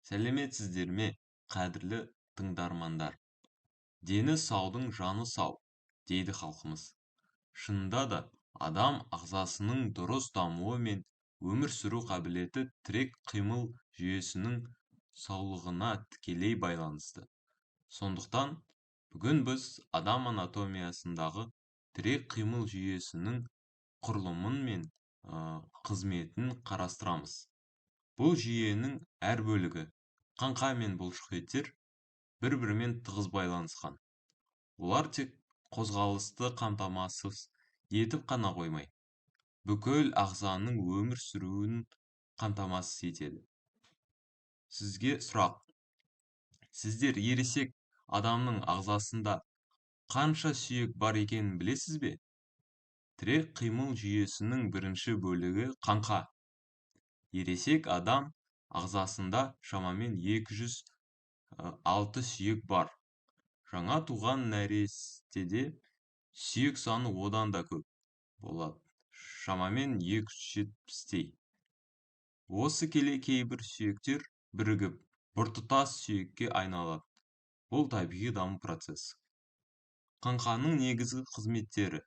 Сәлеметсіздер ме, қадірлі тыңдармандар? Дені саудың жаны сау, дейді халқымыз. Шынында да адам ағзасының дұрыс дамуы мен өмір сүру қабілеті тірек қимыл жүйесінің саулығына тікелей байланысты. Сондықтан бүгін біз адам анатомиясындағы тірек қимыл жүйесінің құрылымын мен қызметін қарастырамыз. Бұл жүйенің әр бөлігі, қаңқа мен бұлшықеттер, бір-бірімен тығыз байланысқан. Олар тек қозғалысты қамтамасыз етіп қана қоймай, бүкіл ағзаның өмір сүруін қамтамасыз етеді. Сізге сұрақ: сіздер ересек адамның ағзасында қанша сүйек бар екенін білесіз бе? Тірек қимыл жүйесінің бірінші бөлігі қаңқа. Ересек адам ағзасында шамамен 206 сүйек бар. Жаңа туған нәрестеде сүйек саны одан да көп болады, шамамен 270-тей. Осы келе кейбір сүйектер бірігіп біртұтас сүйекке айналады. Бұл табиғи даму процесі. Қаңқаның негізгі қызметтері: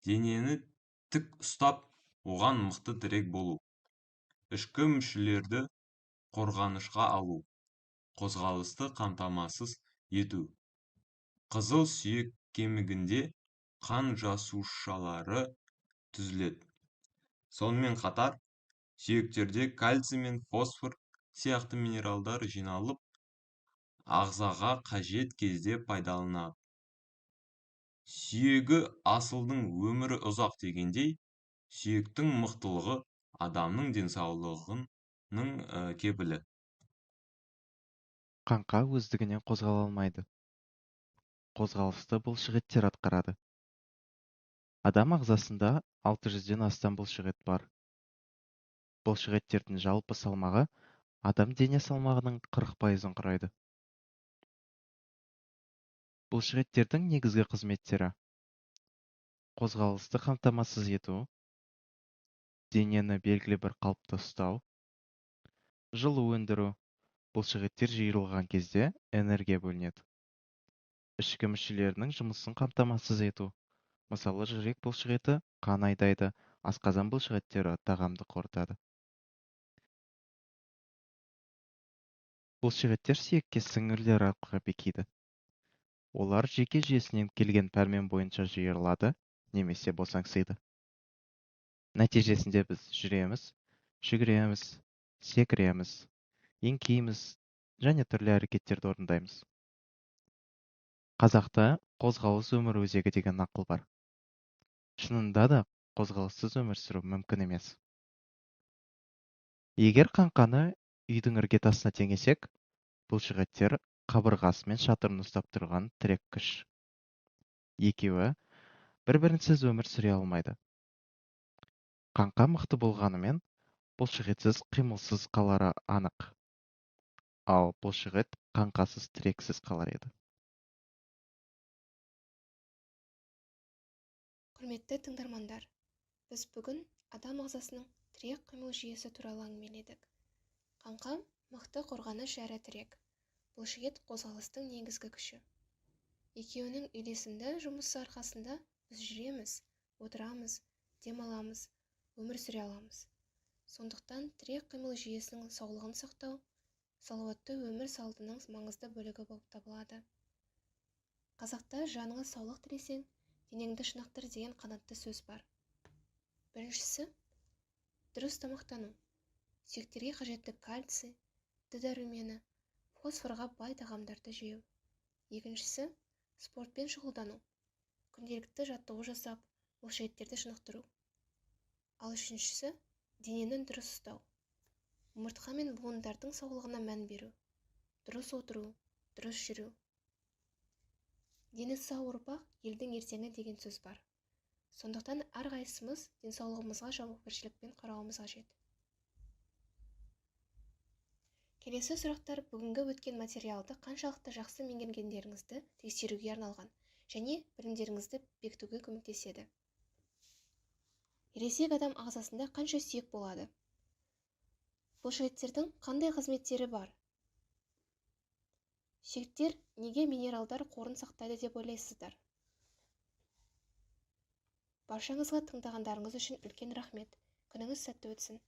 денені тік ұстап, оған мықты тірек болу, ішкі мүшелерді қорғанышқа алу, қозғалысты қамтамасыз ету. Қызыл сүйек кемігінде қан жасушалары түзіледі. Сонымен қатар, сүйектерде кальций мен фосфор сияқты минералдар жиналып, ағзаға қажет кезде пайдаланады. Сүйегі асылдың өмірі ұзақ дегендей, сүйектің мықтылығы адамның денсаулығының кепілі. Қаңқа өздігінен қозғала алмайды. Қозғалысты бұлшықеттер атқарады. Адам ағзасында 600-ден астам бұлшықет бар. Бұлшықеттердің жалпы салмағы адам дене салмағының 40%-ын құрайды. Бұлшықеттердің негізгі қызметтері: қозғалысты қамтамасыз ету, денені белгілі бір қалыпта ұстау, жылу өндіру. Бұлшықеттер жиырылған кезде энергия бөлінеді. Ішкі мүшелерінің жұмысын қамтамасыз ету. Мысалы, жүрек бұлшықеті қан айдайды, асқазан бұлшықеттері тағамды қорытады. Бұлшықеттер сүйекке сіңірлер арқылы бекиді. Олар жүйке жүйесінен келген пәрмен бойынша жиырылады, немесе босаңсиды. Нәтижесінде біз жүреміз, жүгіреміз, секіреміз, еңкейміз және түрлі әрекеттерді орындаймыз. Қазақта қозғалыс өмір өзегі деген нақыл бар. Шынында да қозғалыссыз өмір сүру мүмкін емес. Егер қаңқаны үйдің іргетасына теңесек, бұлшықеттер қабырғасы мен шатырын ұстап тұрған тірек күш. Екеуі бір-бірінсіз өмір сүре алмайды. Қаңқа мықты болғанымен, бұлшықетсіз қимылсыз қалары анық. Ал бұлшықет қаңқасыз тірексіз қалар еді. Құрметті тыңдармандар, біз бүгін адам ағзасының тірек қимыл жүйесі туралы әңгімеледік. Қаңқа мықты қорғаныш әрі тірек. Бұлшықет қозғалыстың негізгі күші. Екеуінің үйлесімді жұмысы арқасында біз жүреміз, отырамыз, демаламыз, өмір сүре аламыз. Сондықтан тірек қимыл жүйесінің саулығын сақтау салауатты өмір салтының маңызды бөлігі болып табылады. Қазақта жаныңа саулық тілесең, денеңді шынықтыр деген қанатты сөз бар. Біріншісі, дұрыс тамақтану. Сүйектерге қажетті кальций, Д дәрумені, фосфорға бай тағамдарды жеу. Екіншісі, спортпен шұғылдану. Күнделікті жаттығу жасап, бұлшықеттерді шынықтыру. Ал үшіншісі, денені дұрыс ұстау. Омыртқа мен буындардың саулығына мән беру. Дұрыс отыру, дұрыс жүру. Дені сау ұрпақ елдің ертеңі деген сөз бар. Сондықтан әрқайсымыз денсаулығымызға жауапкершілікпен қарауымыз қажет. Келесі сұрақтар бүгінгі өткен материалды қаншалықты жақсы меңгергендеріңізді тексеруге арналған және білімдеріңізді бекітуге көмектеседі. Ересек адам ағзасында қанша сүйек болады? Бұлшықеттердің қандай қызметтері бар Сүйектер неге минералдар қорын сақтайды деп ойлайсыздар? Баршаңызға тыңдағандарыңыз үшін үлкен рахмет. Күніңіз сәтті өтсін.